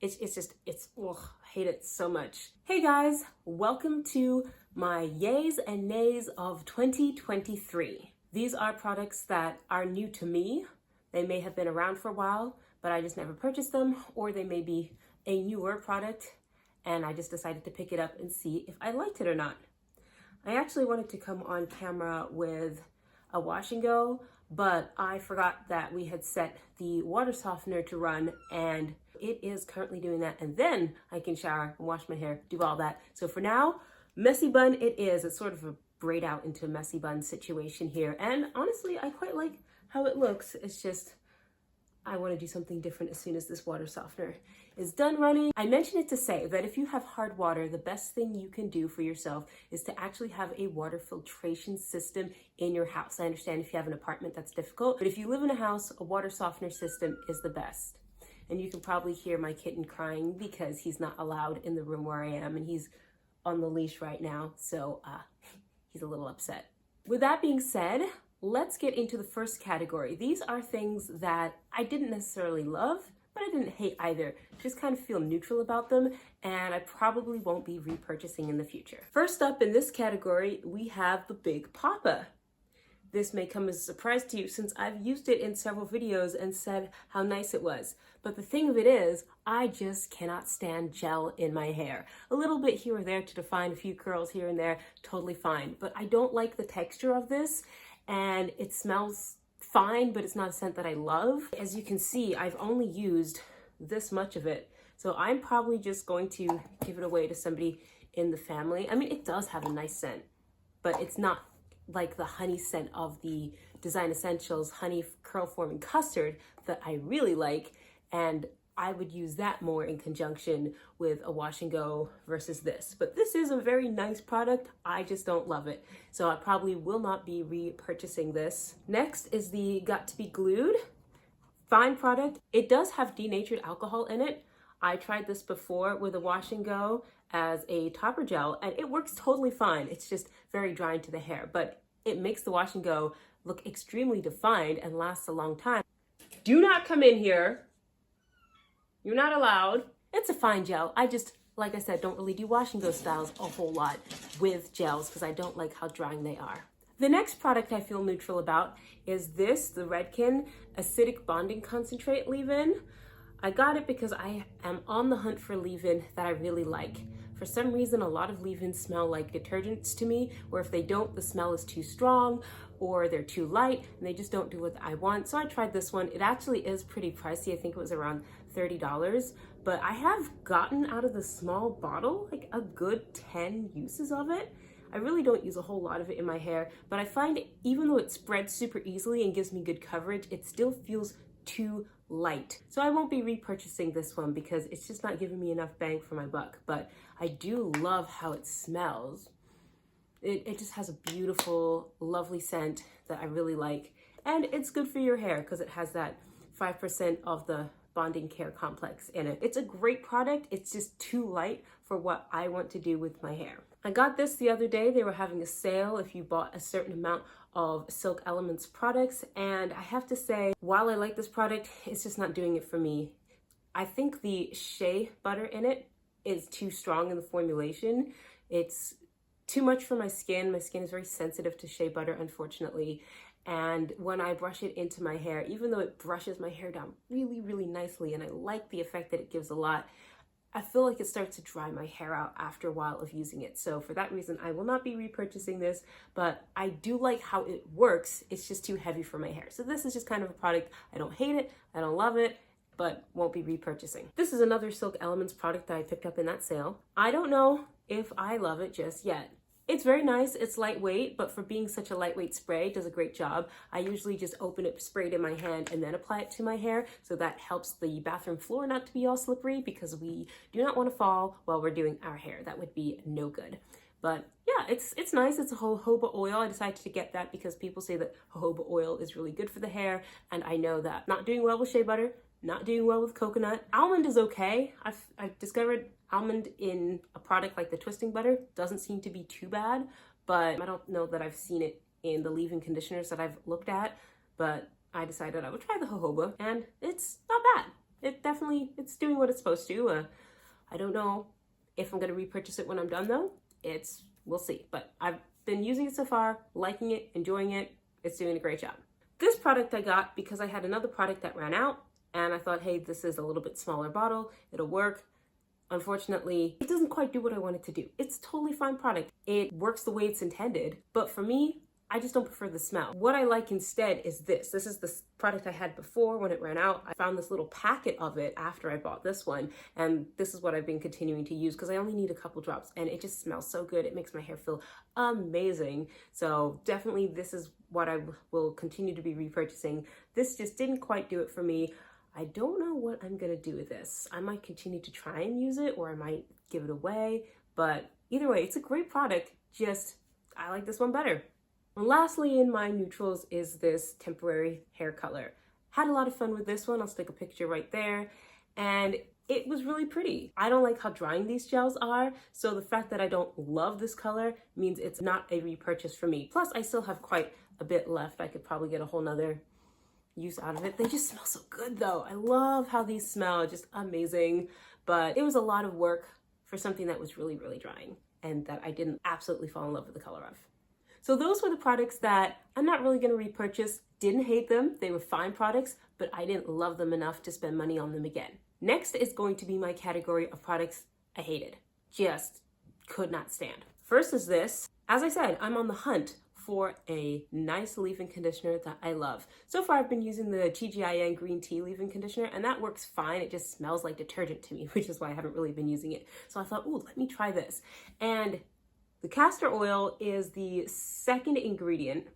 Ugh, I hate it so much. Hey guys, welcome to my yays and nays of 2023. These are products that are new to me. They may have been around for a while, but I just never purchased them, or they may be a newer product and I just decided to pick it up and see if I liked it or not. I actually wanted to come on camera with a wash and go, but I forgot that we had set the water softener to run, and it is currently doing that, and then I can shower and wash my hair, do all that. So for now, messy bun it is. It's sort of a braid out into a messy bun situation here, and honestly I quite like how it looks. It's just I want to do something different as soon as this water softener is done running. I mention it to say that if you have hard water, the best thing you can do for yourself is to actually have a water filtration system in your house. I understand if you have an apartment that's difficult, but if you live in a house, a water softener system is the best. And you can probably hear my kitten crying because he's not allowed in the room where I am, and he's on the leash right now, so he's a little upset. With that being said, let's get into the first category. These are things that I didn't necessarily love, but I didn't hate either. Just kind of feel neutral about them, and I probably won't be repurchasing in the future. First up in this category, we have the Big Papa. This may come as a surprise to you since I've used it in several videos and said how nice it was. But the thing of it is, I just cannot stand gel in my hair. A little bit here or there to define a few curls here and there, totally fine. But I don't like the texture of this, and it smells fine, but it's not a scent that I love. As you can see, I've only used this much of it. So I'm probably just going to give it away to somebody in the family. I mean, it does have a nice scent, but it's not like the honey scent of the Design Essentials Honey Curl Forming Custard that I really like, and I would use that more in conjunction with a wash and go versus this. But this is a very nice product. I just don't love it. So I probably will not be repurchasing this. Next is the Got to Be Glued. Fine product. It does have denatured alcohol in it. I tried this before with a wash and go as a topper gel, and it works totally fine. It's just very drying to the hair, but it makes the wash and go look extremely defined and lasts a long time. Do not come in here. You're not allowed. It's a fine gel. I just, like I said, don't really do wash and go styles a whole lot with gels because I don't like how drying they are. The next product I feel neutral about is this, the Redken Acidic Bonding Concentrate leave-in. I got it because I am on the hunt for leave-in that I really like. For some reason, a lot of leave-ins smell like detergents to me, or if they don't, the smell is too strong or they're too light and they just don't do what I want. So I tried this one. It actually is pretty pricey. I think it was around $30, but I have gotten out of the small bottle like a good 10 uses of it. I really don't use a whole lot of it in my hair, but I find even though it spreads super easily and gives me good coverage, it still feels too light. So I won't be repurchasing this one because it's just not giving me enough bang for my buck, but I do love how it smells. It just has a beautiful, lovely scent that I really like, and it's good for your hair because it has that 5% of the bonding care complex in it. It's a great product. It's just too light for what I want to do with my hair. I got this the other day. They were having a sale if you bought a certain amount of Silk Elements products, and I have to say, while I like this product, it's just not doing it for me. I think the shea butter in it is too strong in the formulation. It's too much for my skin. My skin is very sensitive to shea butter, unfortunately. And when I brush it into my hair, even though it brushes my hair down really, really nicely, and I like the effect that it gives a lot, I feel like it starts to dry my hair out after a while of using it. So for that reason, I will not be repurchasing this, but I do like how it works. It's just too heavy for my hair. So this is just kind of a product. I don't hate it. I don't love it, but won't be repurchasing. This is another Silk Elements product that I picked up in that sale. I don't know if I love it just yet. It's very nice, it's lightweight, but for being such a lightweight spray, it does a great job. I usually just open it, spray it in my hand, and then apply it to my hair, so that helps the bathroom floor not to be all slippery because we do not want to fall while we're doing our hair. That would be no good. But yeah, it's nice. It's a jojoba oil. I decided to get that because people say that jojoba oil is really good for the hair, and I know that. Not doing well with shea butter, not doing well with coconut. Almond is okay. I've discovered almond in a product like the twisting butter doesn't seem to be too bad, but I don't know that I've seen it in the leave-in conditioners that I've looked at, but I decided I would try the jojoba, and it's not bad. it's doing what it's supposed to. I don't know if I'm going to repurchase it when I'm done though. We'll see. But I've been using it so far, liking it, enjoying it. It's doing a great job. This product I got because I had another product that ran out and I thought, hey, this is a little bit smaller bottle. It'll work. Unfortunately, it doesn't quite do what I want it to do. It's a totally fine product. It works the way it's intended, but for me, I just don't prefer the smell. What I like instead is this. This is the product I had before when it ran out. I found this little packet of it after I bought this one, and this is what I've been continuing to use because I only need a couple drops, and it just smells so good. It makes my hair feel amazing. So definitely this is what I will continue to be repurchasing. This just didn't quite do it for me. I don't know what I'm gonna do with this. I might continue to try and use it, or I might give it away, but either way, it's a great product. Just, I like this one better. And lastly, in my neutrals is this temporary hair color. Had a lot of fun with this one. I'll stick a picture right there. And it was really pretty. I don't like how drying these gels are, so the fact that I don't love this color means it's not a repurchase for me. Plus, I still have quite a bit left. I could probably get a whole nother use out of it. They just smell so good though. I love how these smell, just amazing. But it was a lot of work for something that was really, really drying and that I didn't absolutely fall in love with the color of. So those were the products that I'm not really going to repurchase. Didn't hate them. They were fine products, but I didn't love them enough to spend money on them again. Next is going to be my category of products I hated. Just could not stand. First is this. As I said, I'm on the hunt for a nice leave-in conditioner that I love. So far, I've been using the TGIN green tea leave-in conditioner, and that works fine. It just smells like detergent to me, which is why I haven't really been using it. So I thought, ooh, let me try this. And the castor oil is the second ingredient,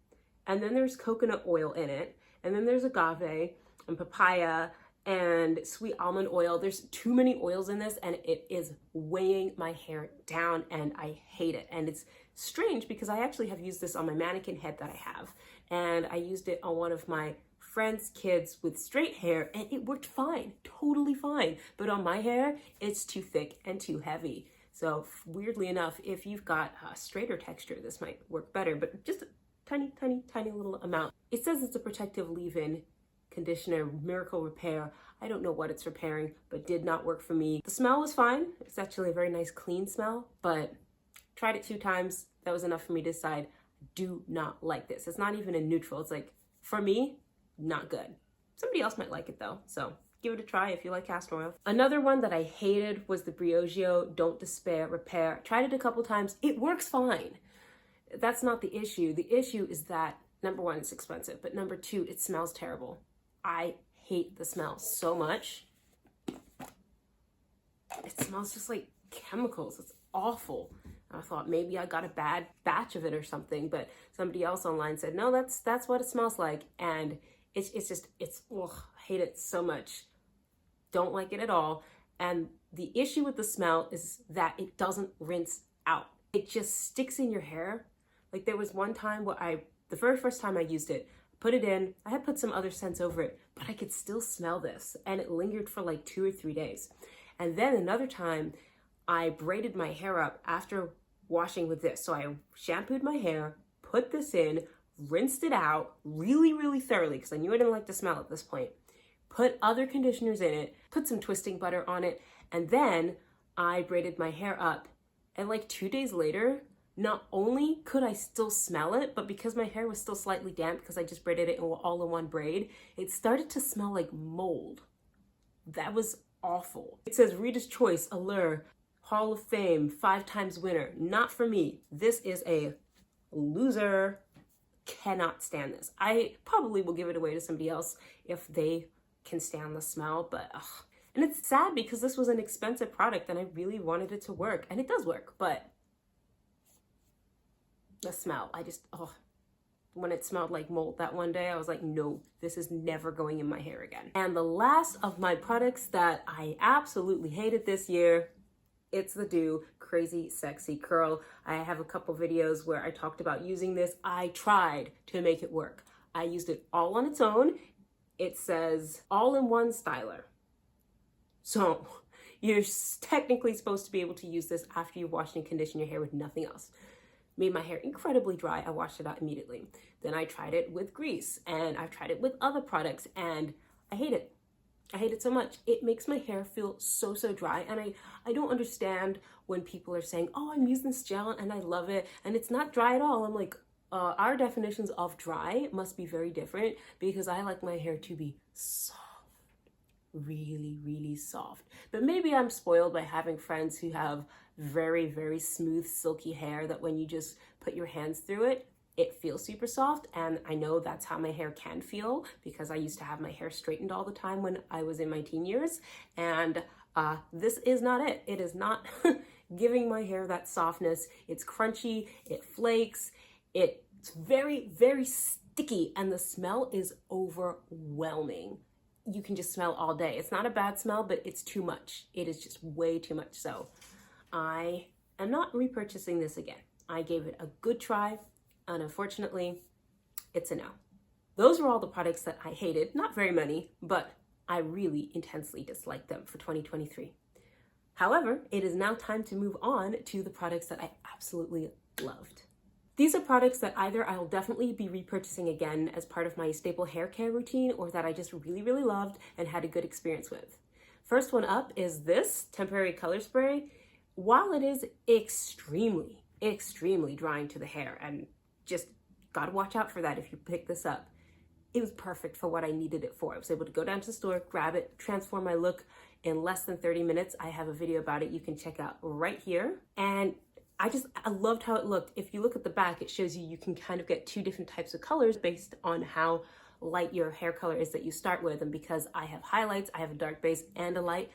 and then there's coconut oil in it, and then there's agave and papaya and sweet almond oil. There's too many oils in this, and it is weighing my hair down, and I hate it. And it's strange because I actually have used this on my mannequin head that I have, and I used it on one of my friend's kids with straight hair, and it worked fine, totally fine. But on my hair, it's too thick and too heavy. So weirdly enough, if you've got a straighter texture, this might work better, but just a tiny, tiny, tiny little amount. It says it's a protective leave-in conditioner, miracle repair. I don't know what it's repairing, but did not work for me. The smell was fine. It's actually a very nice clean smell, but tried it 2 times. That was enough for me to decide, do not like this. It's not even a neutral. It's like, for me, not good. Somebody else might like it though, so give it a try if you like castor oil. Another one that I hated was the Briogeo Don't Despair Repair. Tried it a couple times. It works fine. That's not the issue. The issue is that, number 1, it's expensive, but number 2, it smells terrible. I hate the smell so much. It smells just like chemicals. It's awful. I thought maybe I got a bad batch of it or something, but somebody else online said, no, that's what it smells like. And it's ugh, I hate it so much. Don't like it at all. And the issue with the smell is that it doesn't rinse out. It just sticks in your hair. Like there was one time where the very first time I used it, put it in, I had put some other scents over it, but I could still smell this, and it lingered for like 2 or 3 days. And then another time I braided my hair up after washing with this. So I shampooed my hair, put this in, rinsed it out really, really thoroughly because I knew I didn't like the smell at this point. Put other conditioners in it, put some twisting butter on it, and then I braided my hair up. And like 2 days later, not only could I still smell it, but because my hair was still slightly damp because I just braided it all in one braid, it started to smell like mold. That was awful. It says Reader's Choice, Allure, Hall of Fame, 5 times winner. Not for me. This is a loser. Cannot stand this. I probably will give it away to somebody else if they can stand the smell, but ugh. And it's sad because this was an expensive product and I really wanted it to work, and it does work, but the smell, when it smelled like mold that one day, I was like, no, this is never going in my hair again. And the last of my products that I absolutely hated this year, it's the Do Crazy Sexy Curl. I have a couple videos where I talked about using this. I tried to make it work. I used it all on its own. It says all-in-one styler. So you're technically supposed to be able to use this after you wash and condition your hair with nothing else. Made my hair incredibly dry. I washed it out immediately. Then I tried it with grease, and I've tried it with other products, and I hate it. I hate it so much. It makes my hair feel so dry, and I don't understand when people are saying, oh, I'm using this gel and I love it and it's not dry at all. I'm like, our definitions of dry must be very different, because I like my hair to be soft, really soft. But maybe I'm spoiled by having friends who have very smooth silky hair that when you just put your hands through it, it feels super soft. And I know that's how my hair can feel, because I used to have my hair straightened all the time when I was in my teen years, and this is not it. It is not giving my hair that softness. It's crunchy, it flakes, it's very sticky, and the smell is overwhelming. You can just smell all day. It's not a bad smell, but it's too much. It is just way too much. So I am not repurchasing this again. I gave it a good try, and unfortunately, it's a no. Those were all the products that I hated. Not very many, but I really intensely disliked them for 2023. However, it is now time to move on to the products that I absolutely loved. These are products that either I'll definitely be repurchasing again as part of my staple hair care routine, or that I just really loved and had a good experience with. First one up is this temporary color spray. While it is extremely drying to the hair, and just gotta watch out for that if you pick this up, it was perfect for what I needed it for. I was able to go down to the store, grab it, transform my look in less than 30 minutes. I have a video about it you can check out right here. And I loved how it looked. If you look at the back, it shows you can kind of get two different types of colors based on how light your hair color is that you start with. And because I have highlights, I have a dark base and a light,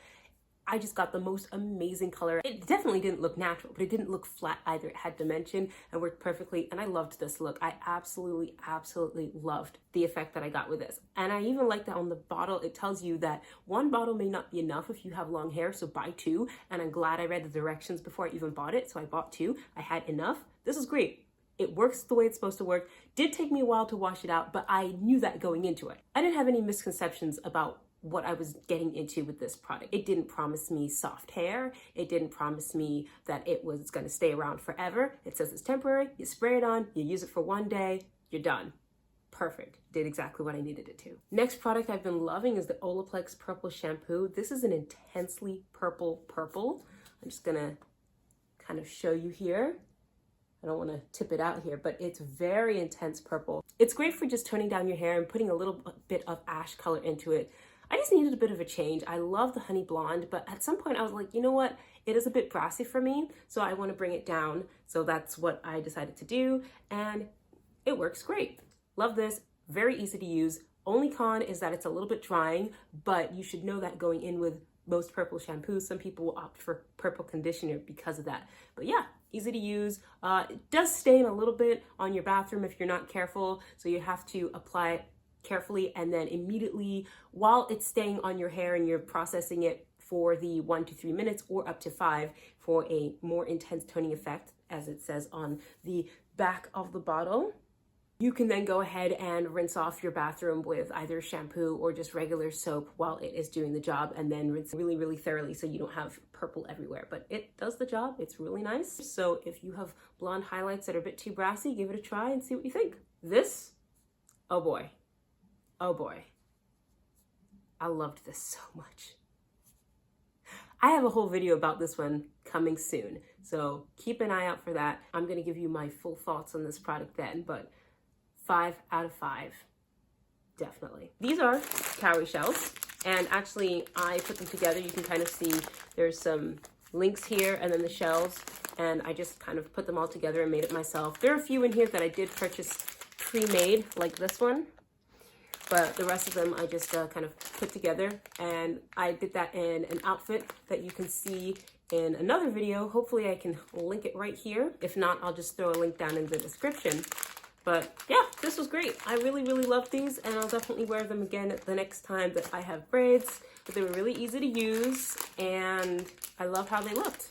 I just got the most amazing color. It definitely didn't look natural, but it didn't look flat either. It had dimension and worked perfectly, and I loved this look. I absolutely loved the effect that I got with this. And I even like that on the bottle, it tells you that one bottle may not be enough if you have long hair, so buy two. And I'm glad I read the directions before I even bought it, so I bought two. I had enough. This is great. It works the way it's supposed to work. Did take me a while to wash it out, but I knew that going into it. I didn't have any misconceptions about what I was getting into with this product. It didn't promise me soft hair. It didn't promise me that it was going to stay around forever. It says it's temporary. You spray it on, you use it for one day, you're done. Perfect. Did exactly what I needed it to. Next product I've been loving is the Olaplex Purple Shampoo. This is an intensely purple. I'm just gonna kind of show you here. I don't want to tip it out here, but it's very intense purple. It's great for just toning down your hair and putting a little bit of ash color into it. I just needed a bit of a change. I love the honey blonde, but at some point I was like, you know what? It is a bit brassy for me, so I want to bring it down. So that's what I decided to do, and it works great. Love this, very easy to use. Only con is that it's a little bit drying, but you should know that going in with most purple shampoos. Some people will opt for purple conditioner because of that. But yeah, easy to use. It does stain a little bit on your bathroom if you're not careful, so you have to apply it carefully and then immediately while it's staying on your hair, and you're processing it for the 1 to 3 minutes or up to 5 for a more intense toning effect, as it says on the back of the bottle. You can then go ahead and rinse off your bathroom with either shampoo or just regular soap while it is doing the job, and then rinse really thoroughly so you don't have purple everywhere. But it does the job. It's really nice. So if you have blonde highlights that are a bit too brassy, give it a try and see what you think. This, oh boy, I loved this so much. I have a whole video about this one coming soon, so keep an eye out for that. I'm going to give you my full thoughts on this product then, but 5 out of 5, definitely. These are cowrie shells, and actually I put them together. You can kind of see there's some links here and then the shells, and I just kind of put them all together and made it myself. There are a few in here that I did purchase pre-made, like this one, but the rest of them I just kind of put together, and I did that in an outfit that you can see in another video. Hopefully I can link it right here. If not, I'll just throw a link down in the description. But yeah, this was great. I really loved these, and I'll definitely wear them again the next time that I have braids. But they were really easy to use, and I love how they looked.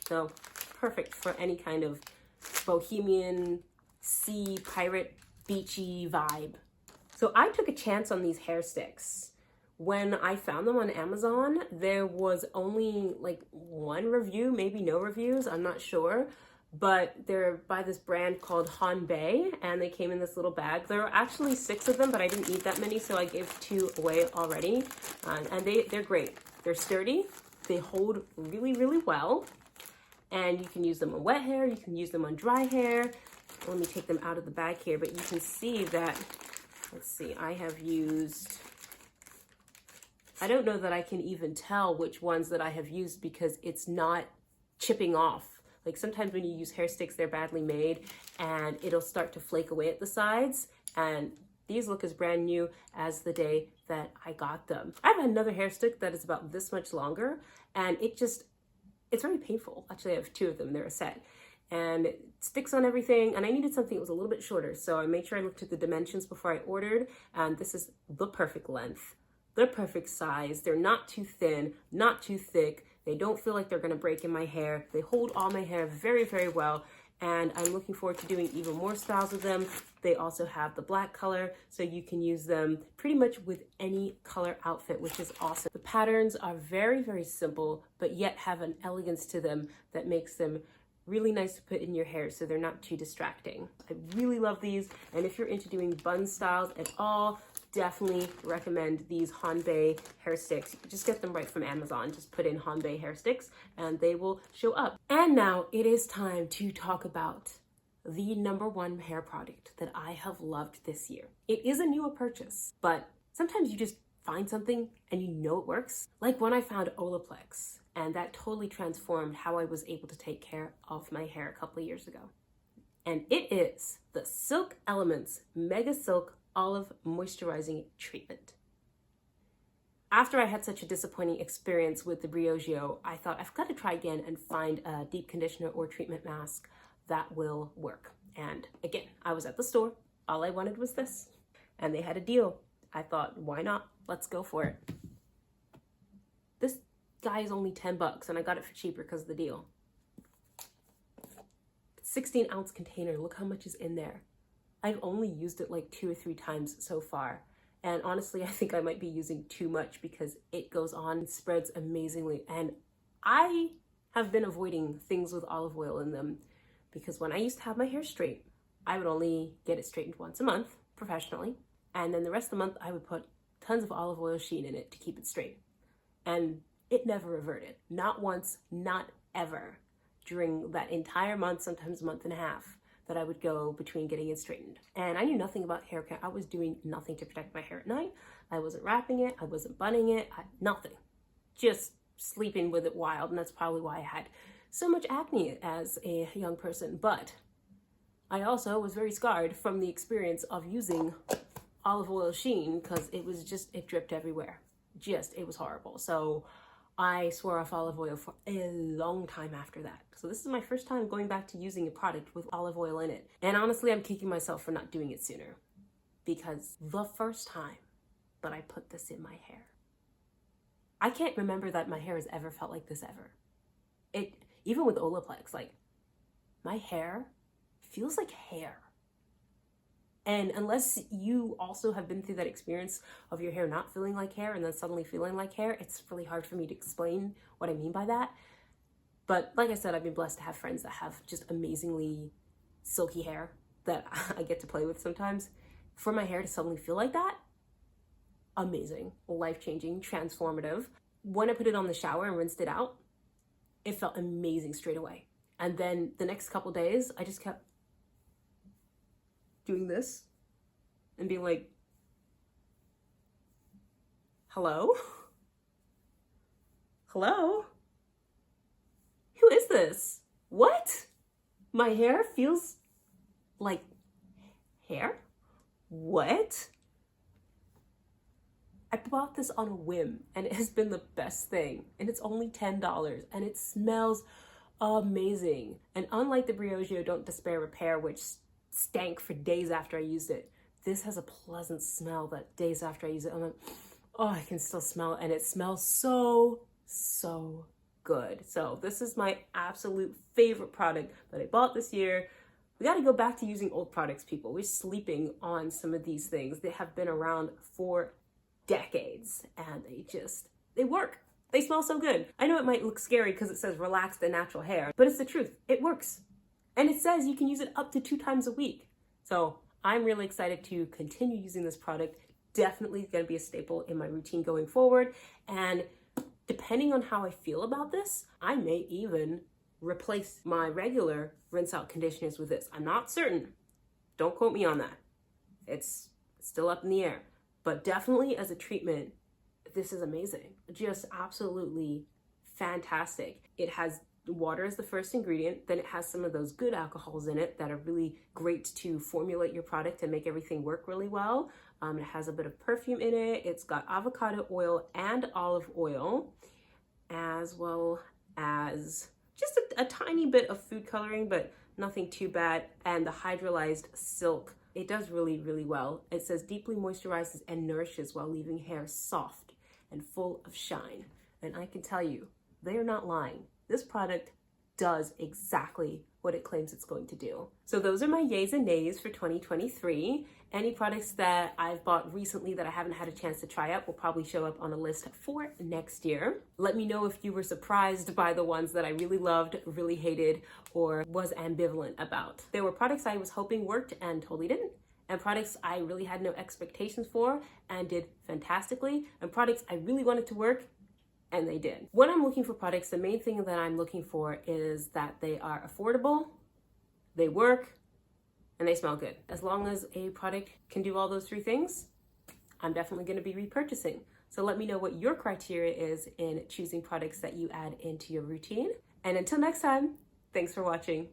So perfect for any kind of bohemian, sea, pirate, beachy vibe. So I took a chance on these hair sticks. When I found them on Amazon, there was only like one review, maybe no reviews, I'm not sure. but they're by this brand called Hanbei, and they came in this little bag. There are actually 6 of them, but I didn't need that many, so I gave 2 away already. And they're great. They're sturdy, they hold really, really well, and you can use them on wet hair, you can use them on dry hair. Let me take them out of the bag here, but you can see that, let's see, I have used, I don't know that I can even tell which ones that I have used because it's not chipping off. Like sometimes when you use hair sticks, they're badly made and it'll start to flake away at the sides. And these look as brand new as the day that I got them. I have another hair stick that is about this much longer and it's very painful. Actually, I have 2 of them, they're a set. And it sticks on everything, and I needed something that was a little bit shorter, so I made sure I looked at the dimensions before I ordered, and this is the perfect length, the perfect size. They're not too thin, not too thick. They don't feel like they're gonna break in my hair. They hold all my hair very, very well, and I'm looking forward to doing even more styles with them. They also have the black color, so you can use them pretty much with any color outfit, which is awesome. The patterns are very, very simple, but yet have an elegance to them that makes them really nice to put in your hair so they're not too distracting. I really love these, and if you're into doing bun styles at all, definitely recommend these Hanbei hair sticks. Just get them right from Amazon. Just put in Hanbei hair sticks and they will show up. And now it is time to talk about the #1 hair product that I have loved this year. It is a newer purchase, but sometimes you just find something and you know it works. Like when I found Olaplex, and that totally transformed how I was able to take care of my hair a couple of years ago. And it is the Silk Elements Mega Silk Olive Moisturizing Treatment. After I had such a disappointing experience with the Briogeo, I thought I've got to try again and find a deep conditioner or treatment mask that will work. And again, I was at the store. All I wanted was this. And they had a deal. I thought, why not? Let's go for it. This guy is only $10 and I got it for cheaper because of the deal. 16-ounce container, look how much is in there. I've only used it like 2 or 3 times so far. And honestly, I think I might be using too much because it goes on and spreads amazingly. And I have been avoiding things with olive oil in them because when I used to have my hair straight, I would only get it straightened once a month professionally. And then the rest of the month, I would put tons of olive oil sheen in it to keep it straight. And it never reverted. Not once, not ever. During that entire month, sometimes a month and a half, that I would go between getting it straightened. And I knew nothing about hair care. I was doing nothing to protect my hair at night. I wasn't wrapping it. I wasn't bunning it. Nothing. Just sleeping with it wild. And that's probably why I had so much acne as a young person. But I also was very scarred from the experience of using olive oil sheen because it dripped everywhere. It was horrible. So I swore off olive oil for a long time after that. So this is my first time going back to using a product with olive oil in it. And honestly, I'm kicking myself for not doing it sooner because the first time that I put this in my hair, I can't remember that my hair has ever felt like this ever. Even with Olaplex, like my hair feels like hair. And unless you also have been through that experience of your hair not feeling like hair and then suddenly feeling like hair, it's really hard for me to explain what I mean by that. But like I said, I've been blessed to have friends that have just amazingly silky hair that I get to play with sometimes. For my hair to suddenly feel like that, amazing, life-changing, transformative. When I put it on the shower and rinsed it out, it felt amazing straight away. And then the next couple days, I just kept doing this and being like, hello? Hello? Who is this? What? My hair feels like hair? What? I bought this on a whim and it has been the best thing. And it's only $10 and it smells amazing. And unlike the Briogeo Don't Despair Repair, which stank for days after I used it, this has a pleasant smell that days after I use it, I'm like, oh, I can still smell it. And it smells so, so good. So this is my absolute favorite product that I bought this year. We got to go back to using old products, people. We're sleeping on some of these things. They have been around for decades and they work. They smell so good. I know it might look scary because it says relaxed and natural hair, but it's the truth. It works. And it says you can use it up to 2 times a week. So I'm really excited to continue using this product. Definitely going to be a staple in my routine going forward. And depending on how I feel about this, I may even replace my regular rinse out conditioners with this. I'm not certain. Don't quote me on that. It's still up in the air. But definitely as a treatment, this is amazing. Just absolutely fantastic. It has water as the first ingredient, then it has some of those good alcohols in it that are really great to formulate your product and make everything work really well. It has a bit of perfume in it. It's got avocado oil and olive oil, as well as just a tiny bit of food coloring, but nothing too bad. And the hydrolyzed silk, it does really, really well. It says deeply moisturizes and nourishes while leaving hair soft and full of shine. And I can tell you, they are not lying. This product does exactly what it claims it's going to do. So those are my yays and nays for 2023. Any products that I've bought recently that I haven't had a chance to try out will probably show up on a list for next year. Let me know if you were surprised by the ones that I really loved, really hated, or was ambivalent about. There were products I was hoping worked and totally didn't, and products I really had no expectations for and did fantastically, and products I really wanted to work and they did. When I'm looking for products, the main thing that I'm looking for is that they are affordable, they work, and they smell good. As long as a product can do all those 3 things, I'm definitely going to be repurchasing. So let me know what your criteria is in choosing products that you add into your routine. And until next time, thanks for watching.